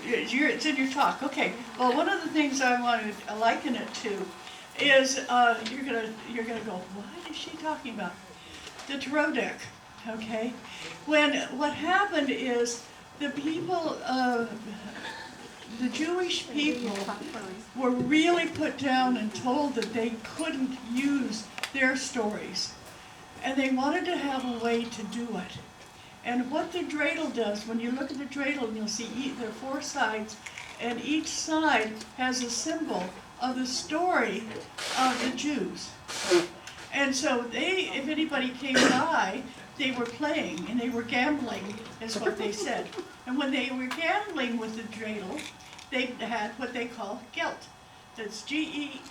It's in your talk. Okay. Well, one of the things I want to liken it to is you're gonna go, what is she talking about? The tarot deck. Okay. What happened is the people, the Jewish people were really put down and told that they couldn't use their stories, and they wanted to have a way to do it. And what the dreidel does, when you look at the dreidel, you'll see there are 4 sides, and each side has a symbol of the story of the Jews. And so if anybody came by, they were playing and they were gambling, is what they said. And when they were gambling with the dreidel, they had what they call gelt. That's G-I-L-T,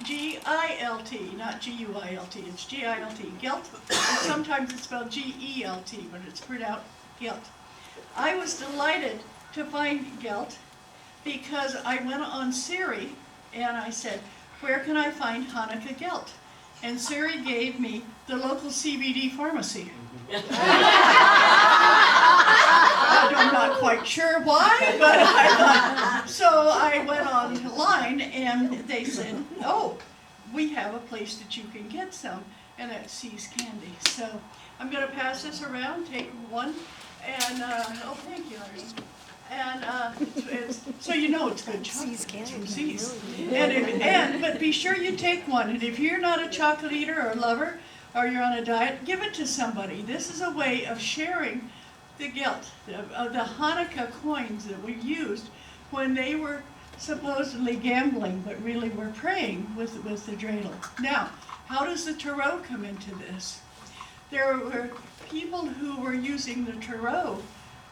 not G-U-I-L-T. It's G-I-L-T. Gelt. And sometimes it's spelled G-E-L-T, but it's pronounced gelt. I was delighted to find gelt because I went on Siri and I said, where can I find Hanukkah gelt? And Siri gave me the local CBD pharmacy. I'm not quite sure why, but I thought, so I went online and they said, oh, we have a place that you can get some, and that's C's Candy. So I'm going to pass this around, take one, and, oh, thank you, Arnie. And so you know it's good chocolate. C's Candy. From C's. But be sure you take one, and if you're not a chocolate eater or lover, or you're on a diet, give it to somebody. This is a way of sharing the gelt, the Hanukkah coins that we used when they were supposedly gambling, but really were praying with the dreidel. Now, how does the tarot come into this? There were people who were using the tarot,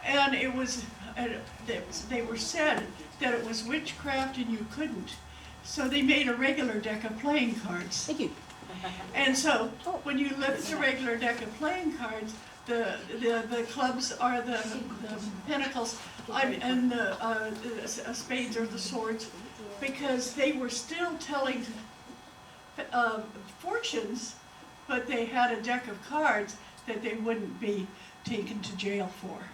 and they were said that it was witchcraft and you couldn't. So they made a regular deck of playing cards. Thank you. And so, when you look at the regular deck of playing cards, the clubs are the pentacles, and the spades are the swords, because they were still telling fortunes, but they had a deck of cards that they wouldn't be taken to jail for.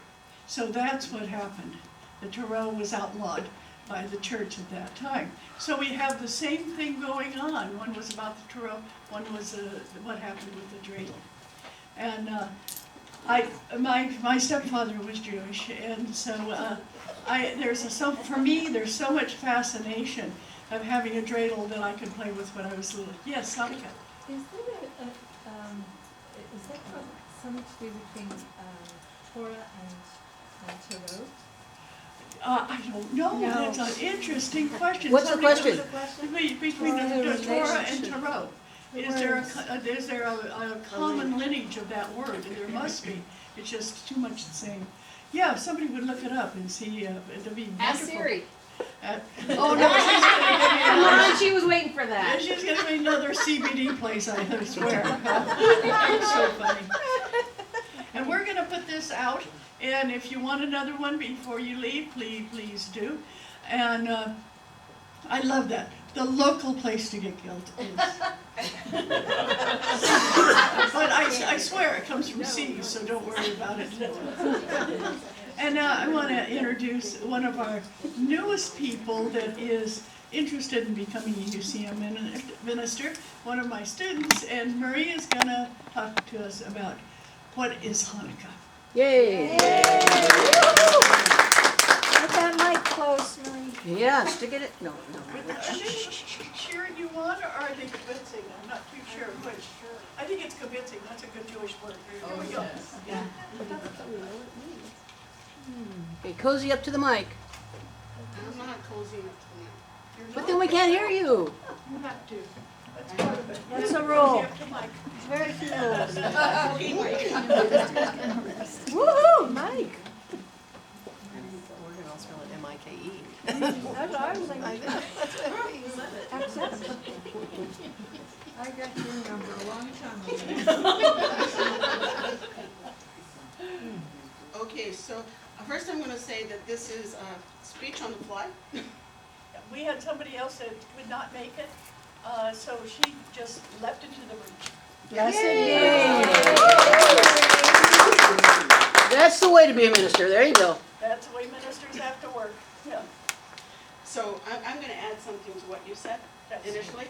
So that's what happened. The tarot was outlawed by the church at that time. So we have the same thing going on. One was about the tarot, one was what happened with the dreidel. And my stepfather was Jewish, and so for me there's so much fascination of having a dreidel that I could play with when I was little. Yes, Hanukkah. Is that something to do between Torah and tarot? I don't know. No. That's an interesting question. What's the question? Between the Torah and tarot. Is there a common lineage of that word? And there must be. It's just too much the same. Yeah, if somebody would look it up and see. It'd be wonderful. Ask Siri. Oh no, she's going to give me Come on, another. she was waiting for that. She's going to be another CBD place, I swear. It's so funny. And we're going to put this out. And if you want another one before you leave, please do. And I love that. The local place to get guilt is. But I swear it comes from C's, so don't worry about it. And now I want to introduce one of our newest people that is interested in becoming a UCM minister, one of my students, and Marie is going to talk to us about what is Hanukkah. Yay! Get that mic close, Marie. Yeah, stick it. No. Are they cheering you on, or are they convincing? I'm not too sure which. I think it's convincing. That's a good Jewish word. Here we go. Yeah. Okay, cozy up to the mic. I'm not cozy enough to But then we can't hear you. You have to. That's part of it. That's a rule. You have to mic. Very few rules. know. Woohoo, Mike. We're gonna all spell it M-I-K-E. That's what I was I thinking. know, that's what I mean. Access. I got your number a long time ago. Okay, so first I'm going to say that this is a speech on the fly. We had somebody else that could not make it, so she just leapt into the room. Yes, That's the way to be a minister. There you go. That's the way ministers have to work. Yeah. So I'm gonna add something to what you said Yes. initially.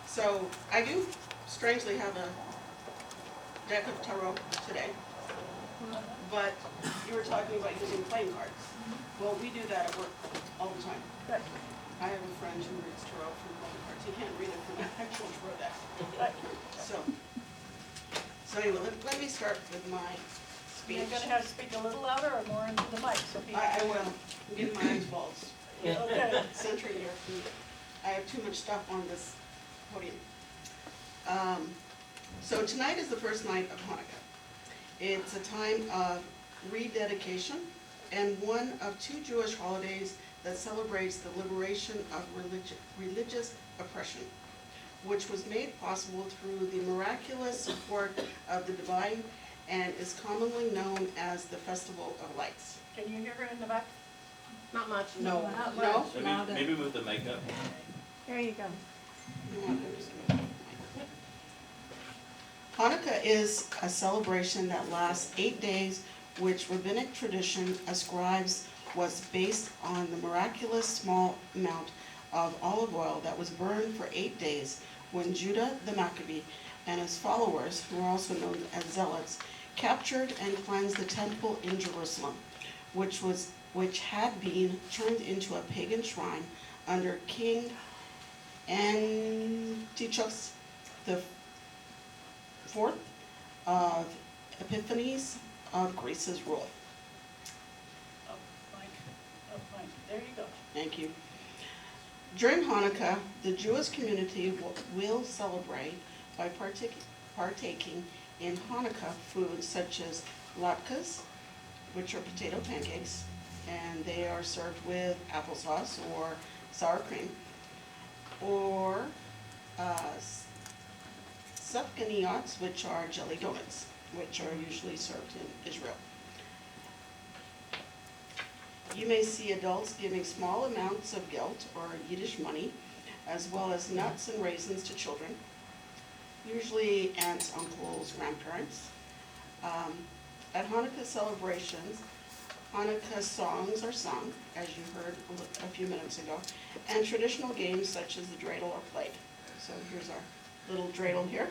So I do strangely have a deck of tarot today, but you were talking about using playing cards. Well, we do that at work all the time. Good. I have a friend who reads tarot from playing cards. He can't read it from an actual tarot deck. Right. So anyway, let me start with my You're speech. gonna have to speak a little louder or more into the mic, so people. I will. I'm getting my eyes balls. Okay. Center here. I have too much stuff on this podium. So tonight is the first night of Hanukkah. It's a time of rededication and one of two Jewish holidays that celebrates the liberation of religious oppression, which was made possible through the miraculous support of the divine and is commonly known as the Festival of Lights. Can you hear her in the back? Not much. No, Not no? much. Maybe, maybe move the mic up. There you go. You want to just- Hanukkah is a celebration that lasts 8 days, which rabbinic tradition ascribes was based on the miraculous small amount of olive oil that was burned for 8 days when Judah the Maccabee and his followers, who are also known as zealots, captured and cleansed the temple in Jerusalem, which had been turned into a pagan shrine under King Antiochus the fourth of Epiphanes of Greece's rule. Oh, Mike. Oh, Mike. There you go. Thank you. During Hanukkah, the Jewish community will celebrate by partaking in Hanukkah foods such as latkes, which are potato pancakes, and they are served with applesauce or sour cream, or sufganiyot, which are jelly donuts, which are usually served in Israel. You may see adults giving small amounts of gelt or Yiddish money, as well as nuts and raisins to children, usually aunts, uncles, grandparents. At Hanukkah celebrations, Hanukkah songs are sung, as you heard a few minutes ago, and traditional games such as the dreidel are played. So here's our little dreidel here.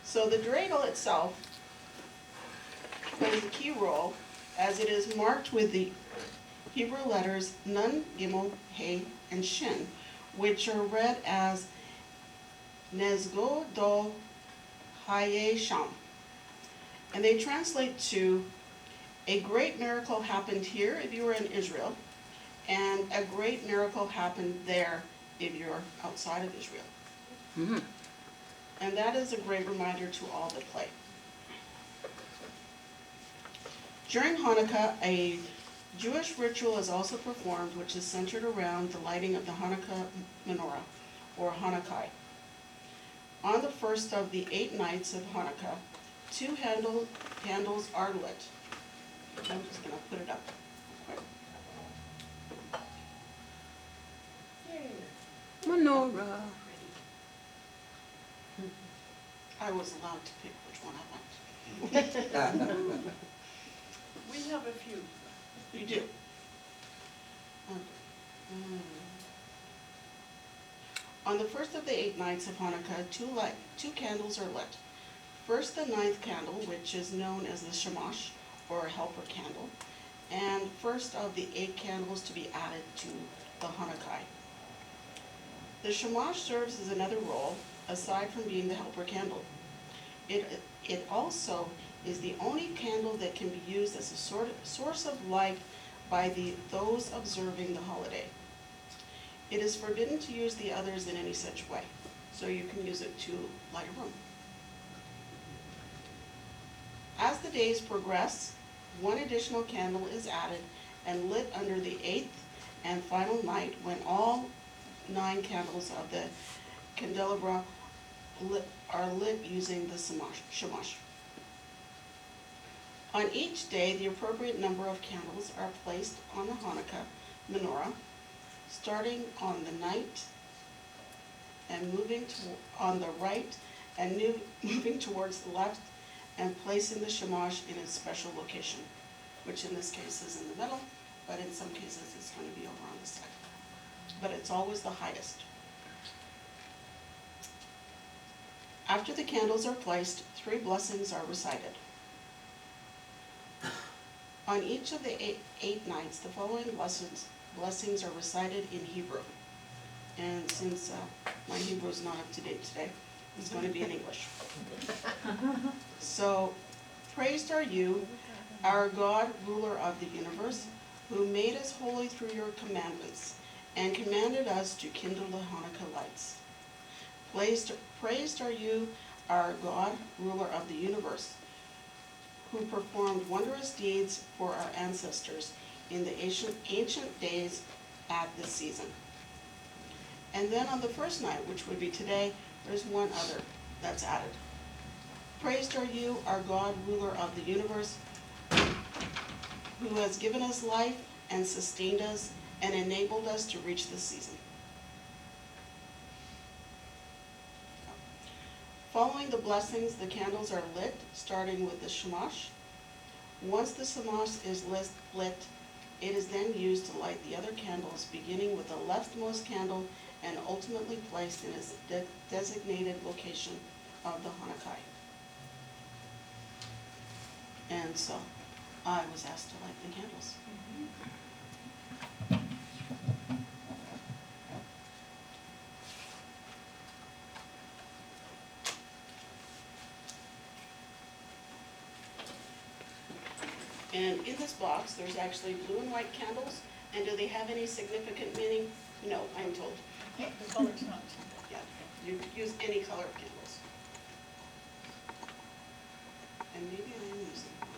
So the dreidel itself plays a key role as it is marked with the Hebrew letters Nun, Gimel, He, and Shin, which are read as Nezgo Do Haye Sham. And they translate to a great miracle happened here if you were in Israel, and a great miracle happened there if you're outside of Israel. Mm-hmm. And that is a great reminder to all that play. During Hanukkah, a Jewish ritual is also performed, which is centered around the lighting of the Hanukkah menorah, or Hanukkah. On the first of the 8 nights of Hanukkah, 2 candles are lit. I'm just going to put it up quick. Menorah. I was allowed to pick which one I liked. We have a few. You do. On the first of the 8 nights of Hanukkah, 2 candles are lit. First, the 9th candle, which is known as the shamash, or helper candle, and first of the 8 candles to be added to the Hanukkah. The shamash serves as another role, aside from being the helper candle. It also is the only candle that can be used as a source of light by those observing the holiday. It is forbidden to use the others in any such way, so you can use it to light a room. As the days progress, 1 additional candle is added and lit under the 8th and final night, when all 9 candles of the candelabra are lit using the shamash. On each day, the appropriate number of candles are placed on the Hanukkah menorah, starting on the night and moving on the right and moving towards the left, and placing the shamash in its special location, which in this case is in the middle, but in some cases it's going to be over on the side. but it's always the highest. After the candles are placed, 3 blessings are recited. On each of the eight nights, the following blessings are recited in Hebrew. And since my Hebrew is not up to date today, it's going to be in English. So, praised are you, our God, ruler of the universe, who made us holy through your commandments, and commanded us to kindle the Hanukkah lights. Praised are you, our God, ruler of the universe, who performed wondrous deeds for our ancestors in the ancient days at this season. And then on the first night, which would be today, there's one other that's added. Praised are you, our God, ruler of the universe, who has given us life and sustained us and enabled us to reach this season. Following the blessings, the candles are lit, starting with the shamash. Once the shamash is lit, it is then used to light the other candles, beginning with the leftmost candle and ultimately placed in its designated location of the Hanukkah. And so I was asked to light the candles. And in this box, there's actually blue and white candles. And do they have any significant meaning? No, I'm told. The color's not. Yeah, you could use any color of candles. And maybe I am using one.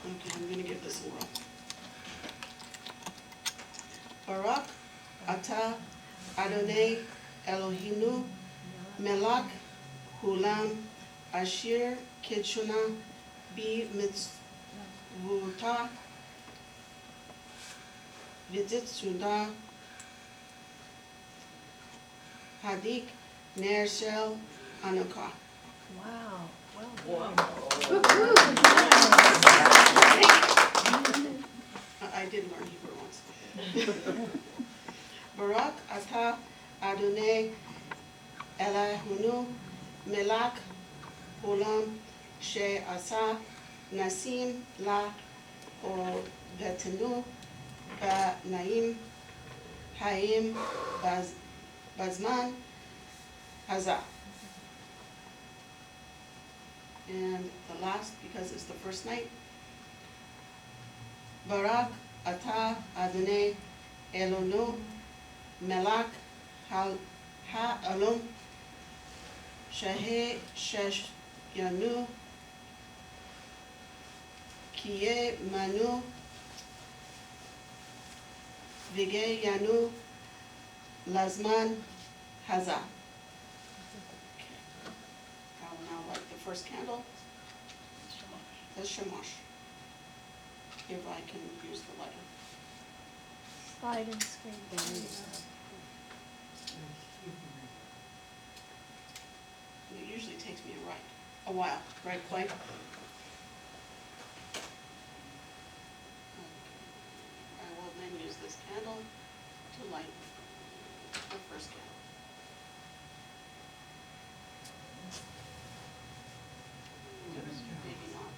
Okay, I'm going to give this a whirl. Barak atah Adonai Eloheinu melech hulam asher kitshuna bi mitzvotah v'titzudah hadik ner shel Hanukkah. Wow, well done. I did learn Hebrew once. Barak atah Adonai Eloheinu melech olam she'asa nasim la ovetenu ba'naim hayim bazman hazah. And the last, because it's the first night, Barak atah Adonai Eloheinu melech ha'olam shehe sheshanu kiye manu v'ge yanu lazman hazah. I will now light the first candle, the shamash, if I can use the lighter. Slide and screen. It usually takes me a while, right, Clay? Okay. I will then use this candle to light the first candle. Maybe not.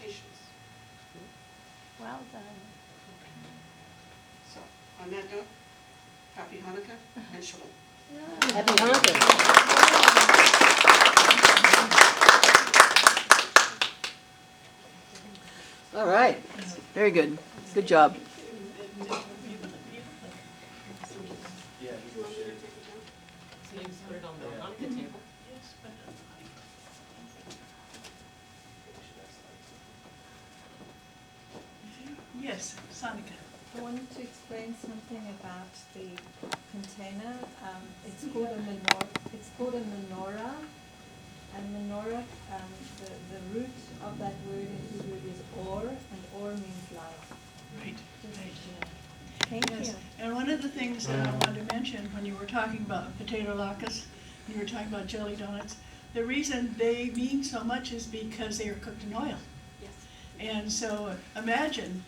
Patience. Well done. So, on that note, happy Hanukkah and Shalom. Happy Hanukkah. All right, very good. Good job. So you just put it on the Hanukkah table? Yes, Sonica. I wanted to explain something about the container. It's called a menorah. It's called a menorah. And menorah, the root of that word in Hebrew is or, and or means light. Right, Just, right. Thank Yes, you. and one of the things that I wanted to mention when you were talking about potato latkes, you were talking about jelly donuts, the reason they mean so much is because they are cooked in oil. Yes. And so imagine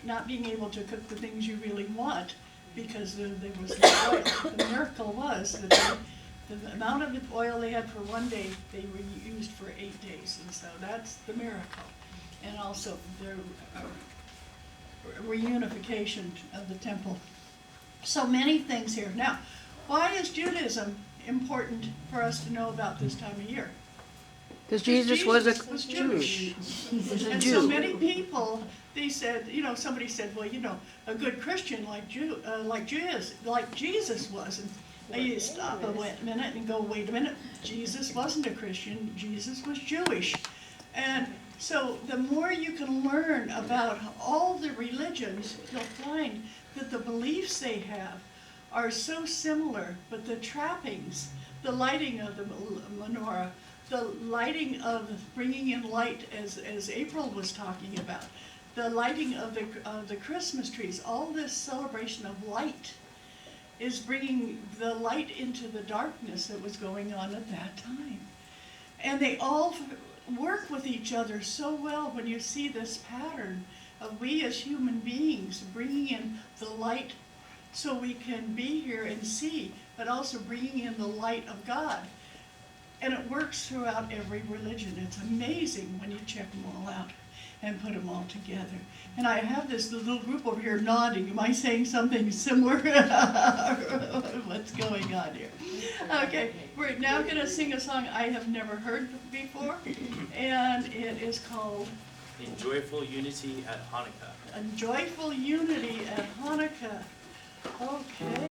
not being able to cook the things you really want because there was no oil. The miracle was that the amount of oil they had for one day, they were used for 8 days, and so that's the miracle. And also the reunification of the temple. So many things here. Now, why is Judaism important for us to know about this time of year? Because Jesus was was Jewish. He's a And so Jew. many people, they said, somebody said, well, a good Christian like Jesus was. And you stop a minute and go, wait a minute, Jesus wasn't a Christian, Jesus was Jewish. And so the more you can learn about all the religions, you'll find that the beliefs they have are so similar, but the trappings, the lighting of the menorah, the lighting of bringing in light, as April was talking about, the lighting of the Christmas trees, all this celebration of light is bringing the light into the darkness that was going on at that time. And they all work with each other so well when you see this pattern of we as human beings bringing in the light so we can be here and see, but also bringing in the light of God. And it works throughout every religion. It's amazing when you check them all out and put them all together. And I have this little group over here nodding. Am I saying something similar? What's going on here? Okay, we're now going to sing a song I have never heard before, and it is called In Joyful Unity at Hanukkah. A Joyful Unity at Hanukkah. Okay.